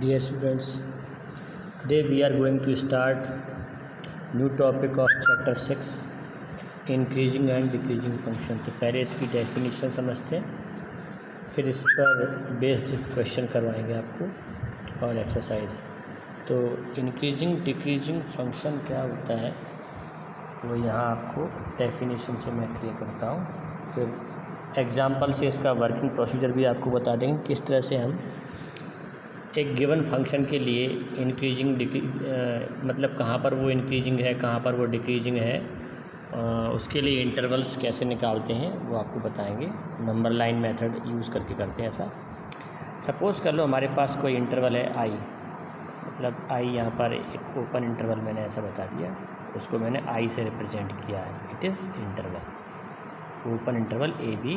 Dear students, today we are going to start new topic of chapter 6 increasing and decreasing function। तो पहले इसकी definition समझते हैं, फिर इस पर बेस्ड क्वेश्चन करवाएंगे आपको और एक्सरसाइज। तो इंक्रीजिंग डिक्रीजिंग फंक्शन क्या होता है वो यहाँ आपको डेफिनेशन से मैं क्लियर करता हूँ, फिर एग्जांपल से इसका वर्किंग प्रोसीजर भी आपको बता देंगे किस तरह से हम एक गिवन फंक्शन के लिए इंक्रीजिंग मतलब कहाँ पर वो इंक्रीजिंग है कहाँ पर वो डिक्रीजिंग है, उसके लिए इंटरवल्स कैसे निकालते हैं वो आपको बताएंगे। नंबर लाइन मेथड यूज़ करके करते हैं ऐसा। सपोज़ कर लो हमारे पास कोई इंटरवल है आई, मतलब आई यहाँ पर एक ओपन इंटरवल मैंने ऐसा बता दिया, उसको मैंने आई से रिप्रेजेंट किया है। It is interval. Open interval A B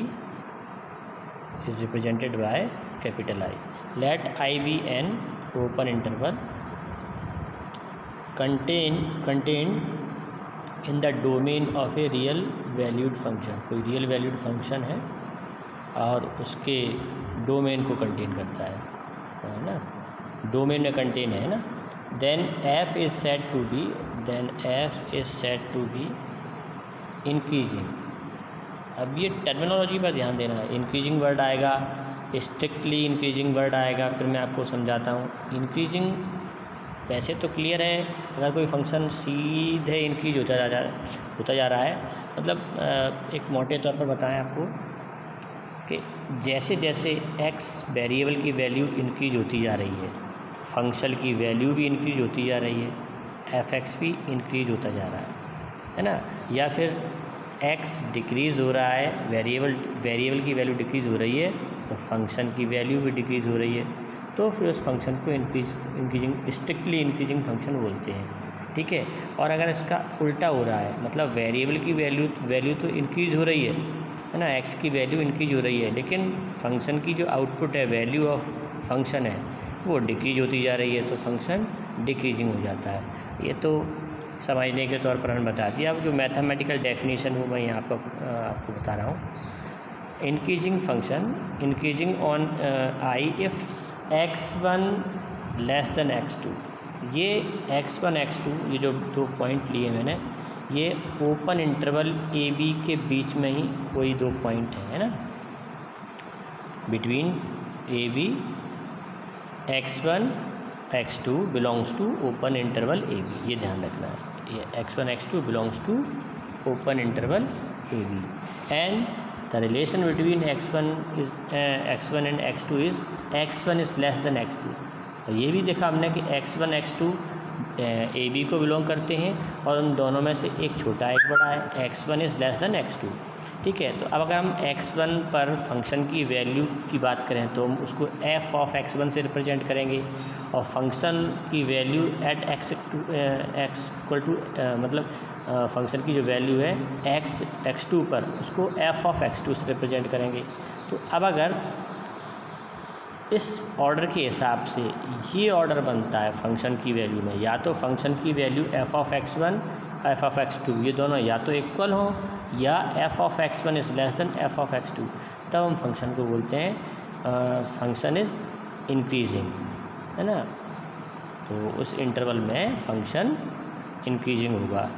is represented by capital I. Let I be an open interval contained in the domain of a real valued function। कोई रियल वैल्यूड फंक्शन है और उसके domain को contain करता है ना, domain में contain है ना। then f is said to be increasing। अब ये टर्मिनोलॉजी पर ध्यान देना है। इंक्रीजिंग वर्ड आएगा, स्ट्रिक्टली इंक्रीजिंग वर्ड आएगा, फिर मैं आपको समझाता हूँ। इंक्रीजिंग वैसे तो क्लियर है, अगर कोई फंक्शन सीधे इंक्रीज होता जा रहा है, मतलब एक मोटे तौर पर बताएं आपको कि जैसे जैसे x वेरिएबल की वैल्यू इंक्रीज होती जा रही है, फंक्शन की वैल्यू भी इंक्रीज होती जा रही है, f(x) भी इंक्रीज होता जा रहा है ना। या फिर x डिक्रीज़ हो रहा है, वेरिएबल की वैल्यू डिक्रीज़ हो रही है तो फंक्शन की वैल्यू भी डिक्रीज़ हो रही है, तो फिर उस फंक्शन को इंक्रीजिंग स्ट्रिक्टली इंक्रीजिंग फंक्शन बोलते हैं, ठीक है। और अगर इसका उल्टा हो रहा है, मतलब वेरिएबल की वैल्यू तो इंक्रीज़ हो रही है ना, x की वैल्यू इंक्रीज हो रही है, लेकिन फंक्शन की जो आउटपुट है, वैल्यू ऑफ फंक्शन है, वो डिक्रीज होती जा रही है, तो फंक्शन डिक्रीजिंग हो जाता है। ये तो समझने के तौर पर मैंने बता दिया। अब जो मैथमेटिकल डेफिनेशन वो मैं यहाँ आपको बता रहा हूँ। Increasing function increasing on I if x1 less than x2। ये x1 x2 ये जो दो पॉइंट लिए मैंने, ये ओपन इंटरवल ए बी के बीच में ही कोई दो पॉइंट है ना, between A B x1 x2 belongs to open interval A B. ये ध्यान रखना है, ये x1 x2 belongs to open interval A B and the relation between x1 and x2 is x1 is less than x2। ये भी देखा हमने कि x1 x2 ए बी को बिलोंग करते हैं और उन दोनों में से एक छोटा एक बड़ा है, x1 is less than x2, ठीक है। तो अब अगर हम x1 पर फंक्शन की वैल्यू की बात करें तो हम उसको f ऑफ x1 से रिप्रेजेंट करेंगे, और फंक्शन की value at x equal to मतलब फंक्शन की जो वैल्यू है x2 पर, उसको f ऑफ x2 से रिप्रेजेंट करेंगे। तो अब अगर इस ऑर्डर के हिसाब से ये ऑर्डर बनता है फंक्शन की वैल्यू में, या तो फंक्शन की value f of x1 f of x2 ये दोनों या तो इक्वल हो, या f of x1 is less then f of x2, तब हम फंक्शन को बोलते हैं फंक्शन इज़ इंक्रीजिंग, है ना। तो उस इंटरवल में फंक्शन इंक्रीजिंग होगा।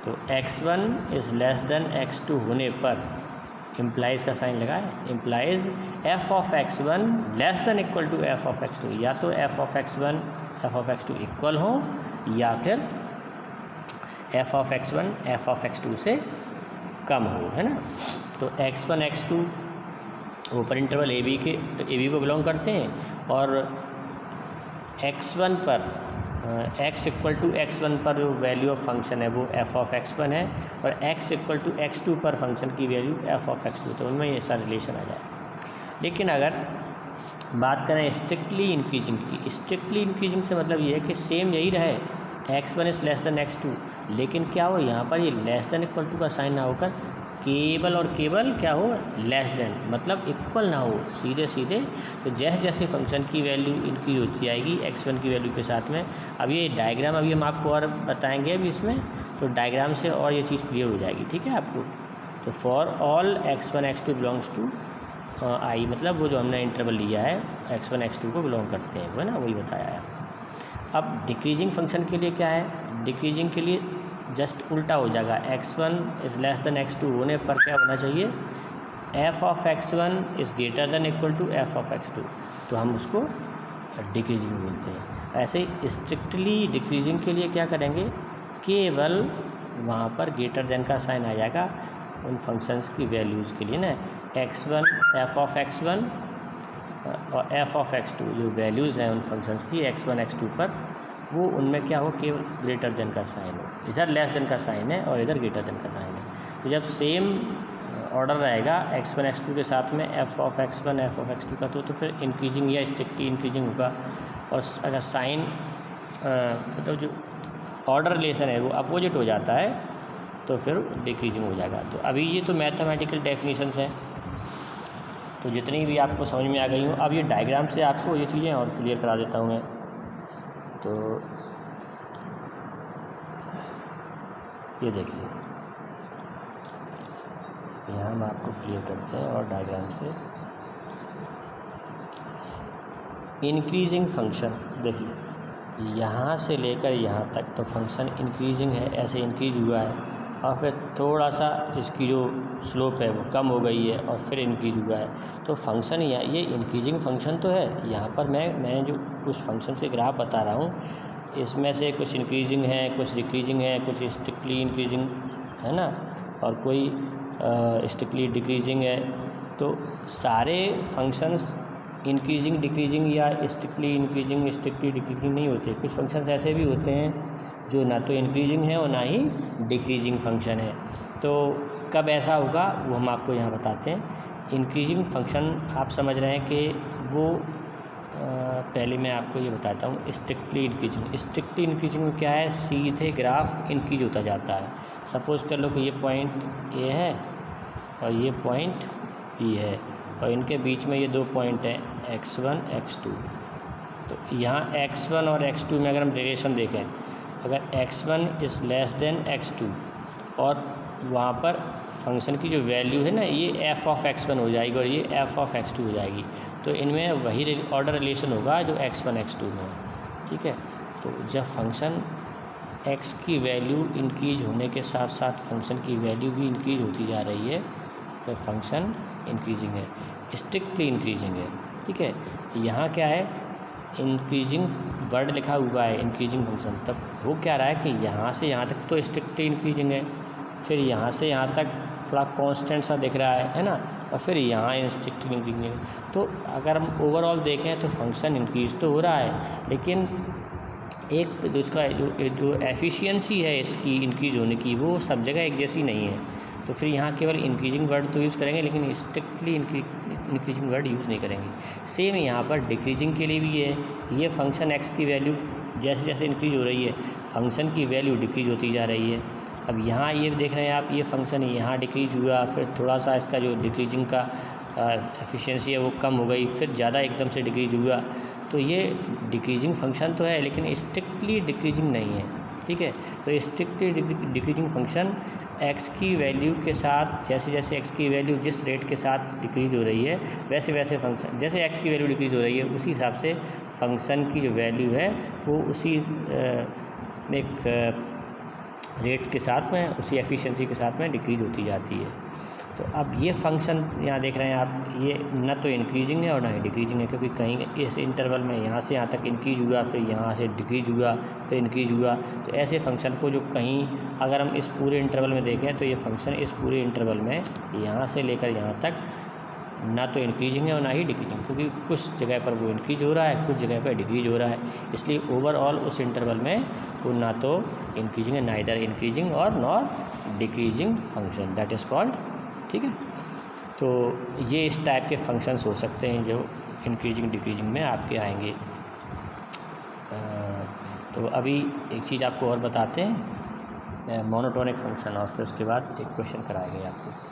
तो x1 is less than x2 होने पर इम्प्लाइज़ का साइन लगाए, implies f of x1 less than equal to f of x2, या तो f of x1 f of x2 equal हो, या फिर f of x1 f of x2 से कम हो, है ना। तो x1 x2 open interval A B को बिलोंग करते हैं, और x1 पर x इक्वल टू x1 पर जो वैल्यू ऑफ फंक्शन है वो f ऑफ x1 है, और x इक्वल टू x2 पर फंक्शन की वैल्यू f ऑफ x2, तो उनमें ऐसा रिलेशन आ जाए। लेकिन अगर बात करें स्ट्रिक्टली इंक्रीजिंग की, स्ट्रिक्टली इंक्रीजिंग से मतलब ये है कि सेम यही रहे, x1 is less than x2, लेकिन क्या हो यहाँ पर ये लेस देन इक्वल टू का साइन ना होकर केवल और केवल क्या हो, लेस देन, मतलब इक्वल ना हो सीधे। तो जैसे जैसे फंक्शन की वैल्यू इंक्रीज होती आएगी x1 की वैल्यू के साथ में, अब ये डायग्राम अभी हम आपको और बताएंगे अभी इसमें, तो डायग्राम से और ये चीज़ क्लियर हो जाएगी, ठीक है आपको। तो for all x1 x2 belongs to I मतलब वो जो हमने इंटरवल लिया है x1 x2 को बिलोंग करते हैं, वो है ना, वही बताया है। अब डिक्रीजिंग फंक्शन के लिए क्या है, डिक्रीजिंग के लिए जस्ट उल्टा हो जाएगा, x1 is less than x2 होने पर क्या होना चाहिए, f of x1 is greater than equal to f of x2, तो हम उसको डिक्रीजिंग बोलते हैं। ऐसे स्ट्रिक्टली डिक्रीजिंग के लिए क्या करेंगे, केवल वहाँ पर ग्रेटर देन का साइन आ जाएगा उन फंक्शंस की वैल्यूज़ के लिए ना, x1 f ऑफ x1 और f ऑफ x2 जो वैल्यूज़ हैं उन फंक्शंस की x1 x2 पर, वो उनमें क्या हो, केवल ग्रेटर देन का साइन हो, इधर लेस देन का साइन है और इधर ग्रेटर देन का साइन है। तो जब सेम ऑर्डर रहेगा x1 x2 के साथ में f of x1 f of x2 का, तो फिर इंक्रीजिंग या स्ट्रिक्टली इंक्रीजिंग होगा। और अगर साइन मतलब जो ऑर्डर रिलेशन है वो अपोजिट हो जाता है तो फिर डिक्रीजिंग हो जाएगा। तो अभी ये तो मैथमेटिकल डेफिनेशंस हैं, तो जितनी भी आपको समझ में आ गई हूँ, अब ये डायग्राम से आपको ये चीज़ें और क्लियर करा देता हूँ मैं। तो ये देखिए, यहाँ हम आपको क्लियर करते हैं और डायग्राम से। इंक्रीजिंग फंक्शन देखिए, यहाँ से लेकर यहाँ तक तो फंक्शन इंक्रीजिंग है, ऐसे इंक्रीज हुआ है, और फिर थोड़ा सा इसकी जो स्लोप है वो कम हो गई है और फिर इंक्रीज हुआ है, तो फंक्शन ये इंक्रीजिंग फंक्शन तो है। यहाँ पर मैं जो कुछ फंक्शन के ग्राफ बता रहा हूँ, इसमें से कुछ इंक्रीजिंग है, कुछ डिक्रीजिंग है, कुछ स्ट्रिक्टली इंक्रीजिंग है ना, और कोई स्ट्रिक्टली डिक्रीजिंग है। तो सारे फंक्शंस इंक्रीजिंग डिक्रीजिंग या स्ट्रिक्टली इंक्रीजिंग स्ट्रिक्टली डिक्रीजिंग नहीं होते। कुछ फंक्शंस ऐसे भी होते हैं जो ना तो इंक्रीजिंग है और ना ही डिक्रीजिंग फंक्शन है। तो कब ऐसा होगा वो हम आपको यहाँ बताते हैं। इंक्रीजिंग फंक्शन आप समझ रहे हैं कि वो पहले मैं आपको ये बताता हूँ स्ट्रिक्टली इंक्रीजिंग। स्ट्रिक्टली इंक्रीजिंग में क्या है, सीधे ग्राफ इंक्रीज होता जाता है। सपोज़ कर लो कि ये पॉइंट ए है और ये पॉइंट बी है और इनके बीच में ये दो पॉइंट हैं x1 x2। तो यहाँ x1 और x2 में अगर हम रिलेशन देखें, अगर x1 is less than x2 और वहाँ पर फंक्शन की जो वैल्यू है ना, ये f ऑफ x1 हो जाएगी और ये f ऑफ x2 हो जाएगी। तो इनमें वही ऑर्डर रिलेशन होगा जो x1 x2 में है, ठीक है। तो जब फंक्शन x की वैल्यू इंक्रीज होने के साथ साथ फंक्शन की वैल्यू भी इंक्रीज होती जा रही है, तो फंक्शन इंक्रीजिंग है, स्ट्रिक्टली इंक्रीजिंग है, ठीक है। यहाँ क्या है, इंक्रीजिंग वर्ड लिखा हुआ है इंक्रीजिंग फंक्शन, तब वो क्या रहा है कि यहाँ से यहाँ तक तो स्ट्रिक्टली इंक्रीजिंग है, फिर यहाँ से यहाँ तक थोड़ा कांस्टेंट सा दिख रहा है ना, और फिर यहाँ स्ट्रिक्टली इंक्रीजिंग है। तो अगर हम ओवरऑल देखें तो फंक्शन इंक्रीज तो हो रहा है, लेकिन एक जो इसका जो एफिशिएंसी है इसकी इंक्रीज होने की, वो सब जगह एक जैसी नहीं है। तो फिर यहाँ केवल इंक्रीजिंग वर्ड तो यूज़ करेंगे, लेकिन स्ट्रिक्टली इंक्रीजिंग वर्ड यूज़ नहीं करेंगे। सेम यहाँ पर डिक्रीजिंग के लिए भी है। ये फंक्शन x की वैल्यू जैसे जैसे इंक्रीज हो रही है, फंक्शन की वैल्यू डिक्रीज होती जा रही है। अब यहाँ ये देख रहे हैं आप, ये फंक्शन यहाँ डिक्रीज हुआ, फिर थोड़ा सा इसका जो डिक्रीजिंग का एफिशिएंसी है वो कम हो गई, फिर ज़्यादा एकदम से डिक्रीज हुआ। तो ये डिक्रीजिंग फंक्शन तो है, लेकिन स्ट्रिक्टली डिक्रीजिंग नहीं है, ठीक है। तो स्ट्रिक्टली डिक्रीजिंग फंक्शन x की वैल्यू के साथ, जैसे जैसे x की वैल्यू जिस रेट के साथ डिक्रीज हो रही है, वैसे वैसे फंक्शन, जैसे x की वैल्यू डिक्रीज हो रही है उसी हिसाब से फंक्शन की जो वैल्यू है वो उसी एक रेट के साथ में, उसी एफिशिएंसी के साथ में डिक्रीज होती जाती है। तो अब ये फंक्शन यहाँ देख रहे हैं आप, ये ना तो इंक्रीजिंग है और ना ही डिक्रीजिंग है, क्योंकि कहीं इस इंटरवल में यहाँ से यहाँ तक इंक्रीज हुआ, फिर यहाँ से डिक्रीज हुआ, फिर इंक्रीज हुआ। तो ऐसे फंक्शन को जो कहीं अगर हम इस पूरे इंटरवल में देखें तो ये फंक्शन इस पूरे इंटरवल में यहाँ से लेकर यहाँ तक ना तो इंक्रीजिंग है और ना ही डिक्रीजिंग, क्योंकि कुछ जगह पर वो इंक्रीज हो रहा है, कुछ जगह पर डिक्रीज हो रहा है। इसलिए ओवरऑल उस इंटरवल में वो ना तो इंक्रीजिंग है, नाइदर इंक्रीजिंग और nor decreasing function, that is called, ठीक है। तो ये इस टाइप के फंक्शंस हो सकते हैं जो इंक्रीजिंग डिक्रीजिंग में आपके आएंगे। तो अभी एक चीज़ आपको और बताते हैं, मोनोटोनिक फंक्शन, और फिर उसके बाद एक क्वेश्चन कराएंगे आपको।